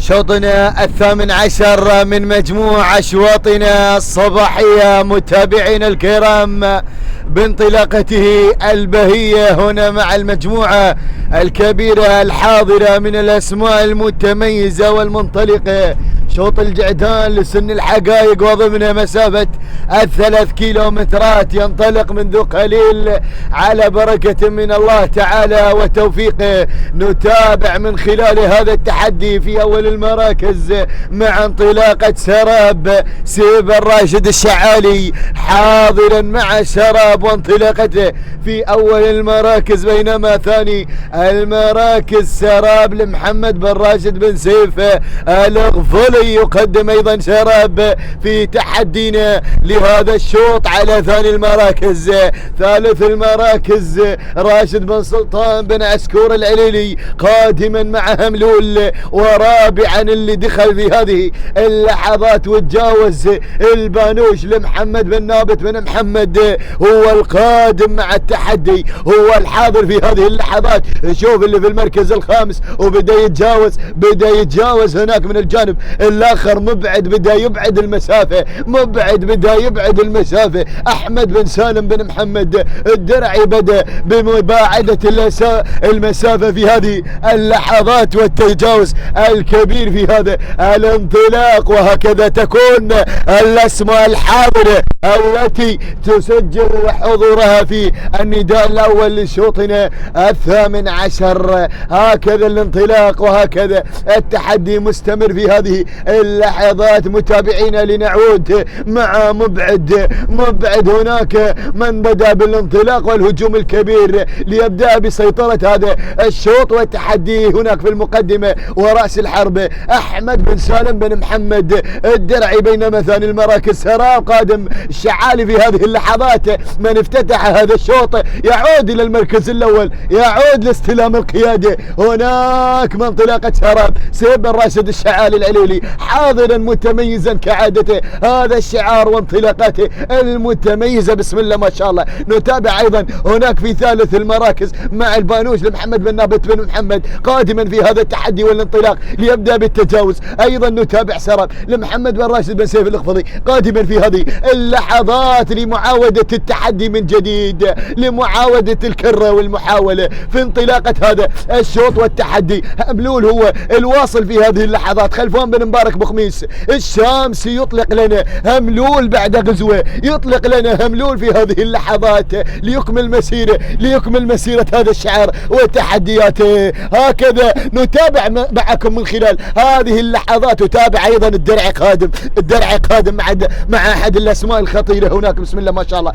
شوطنا الثامن عشر من مجموع أشواطنا الصباحية متابعينا الكرام بانطلاقته البهية هنا مع المجموعة الكبيرة الحاضرة من الأسماء المتميزة والمنطلقة. شوط الجعدان لسن الحقائق وضمن مسافة 3 كيلومترات ينطلق منذ قليل على بركة من الله تعالى وتوفيقه. نتابع من خلال هذا التحدي في أول المراكز مع انطلاقة سراب سيب الراشد الشعالي حاضرا مع سراب وانطلاقته في أول المراكز، بينما ثاني المراكز سراب لمحمد بن راشد بن سيف الغفلي. يقدم أيضا سراب في تحدينا لهذا الشوط على ثاني المراكز. ثالث المراكز راشد بن سلطان بن عسكور العليلي قادما مع هملول. ورابعا اللي دخل في هذه اللحظات وتجاوز البانوش لمحمد بن نابت بن محمد هو القادم مع التحدي، هو الحاضر في هذه اللحظات. شوف اللي في المركز الخامس وبدأ يتجاوز هناك من الجانب الآخر، مبعد بدأ يبعد المسافة. أحمد بن سالم بن محمد الدرعي بدأ بمباعدة المسافة في هذه اللحظات والتجاوز الكبير في هذا الانطلاق. وهكذا تكون الأسماء الحاضرة التي تسجل حضورها في النداء الأول لشوطنا الثامن عشر. هكذا الانطلاق وهكذا التحدي مستمر في هذه اللحظات متابعينا. لنعود مع مبعد هناك من بدأ بالانطلاق والهجوم الكبير ليبدأ بسيطرة هذا الشوط والتحدي. هناك في المقدمة ورأس الحرب أحمد بن سالم بن محمد الدرعي، بينما ثاني المراكز سراب قادم الشعالي. في هذه اللحظات من افتتح هذا الشوط يعود إلى المركز الأول، يعود لاستلام القيادة. هناك من انطلاقة سراب سيب الراشد الشعالي العليلي حاضرا متميزا كعادته. هذا الشعار وانطلاقاته المتميزة بسم الله ما شاء الله. نتابع أيضا هناك في ثالث المراكز مع البانوش لمحمد بن نابت بن محمد قادما في هذا التحدي والانطلاق ليبدأ بالتجاوز. أيضا نتابع سراب لمحمد بن راشد بن سيف الغفضي قادما في هذه اللحظات لمعاودة التحدي من جديد، لمعاودة الكرة والمحاولة في انطلاقة هذا الشوط والتحدي. هملول هو الواصل في هذه اللحظات، خلفان بن مبارك بخميس الشامسي يطلق لنا هملول بعد غزوة، يطلق لنا هملول في هذه اللحظات ليكمل مسيرة هذا الشعار وتحدياته. هكذا نتابع معكم من خلال هذه اللحظات. وتابع ايضا الدرعي قادم مع احد الاسماء الخطيرة هناك بسم الله ما شاء الله.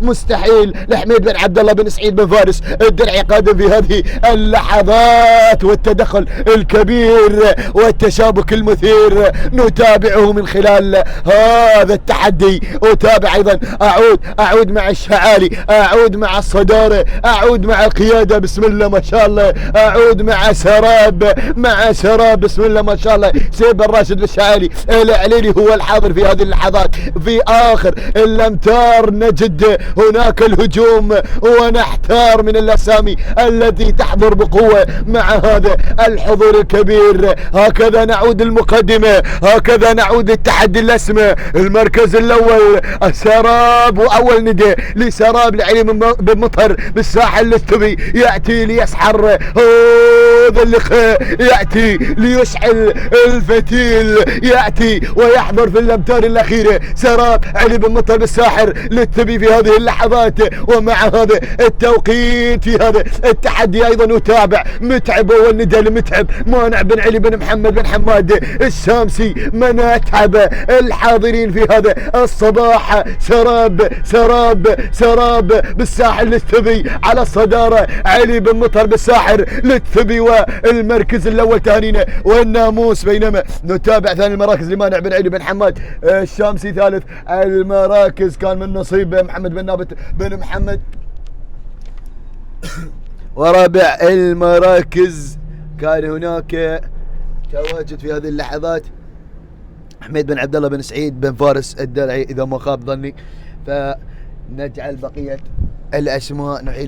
مستحيل لحميد بن عبد الله بن سعيد بن فارس الدرعي قادم في هذه اللحظات والتدخل الكبير والتشابك المثير نتابعه من خلال هذا التحدي. وتابع ايضا اعود مع الشعالي، اعود مع الصدارة، اعود مع القيادة بسم الله ما شاء الله، اعود مع سراب بسم الله ما شاء الله. سيب الراشد الشعالي العليلي هو الحاضر في هذه اللحظات. في اخر الامتار نجد هناك الهجوم ونحتار من الاسامي التي تحضر بقوة مع هذا الحضور الكبير. هكذا نعود المقدمة، هكذا نعود التحدي الاسمى. المركز الاول سراب واول نداء لسراب لعلي بن مطر بالساحل الاستوي ياتي ليسحر هذا اللقاء، ياتي ليشعل الفتيل، ياتي ويحضر في الامتار الاخيره. سراب علي بن مطر بالساحر للتبي في هذه اللحظات. ومع هذا التوقيت في هذا التحدي ايضا نتابع متعب والنداء لمتعب مانع بن علي بن محمد بن حماد الشامسي من اتعب الحاضرين في هذا الصباح. سراب بالساحل للثبي على الصدارة، علي بن مطر بالساحر للثبي والمركز الاول تهانينا والناموس. بينما نتابع ثاني المراكز لمانع بن علي بن حماد الشامسي. ثالث المراكز كان من نصيب محمد بن نابت بن محمد. ورابع المراكز كان هناك تواجد في هذه اللحظات حميد بن عبد الله بن سعيد بن فارس الدرعي اذا ما خاب ظني. فنجعل بقية الاسماء نحيلها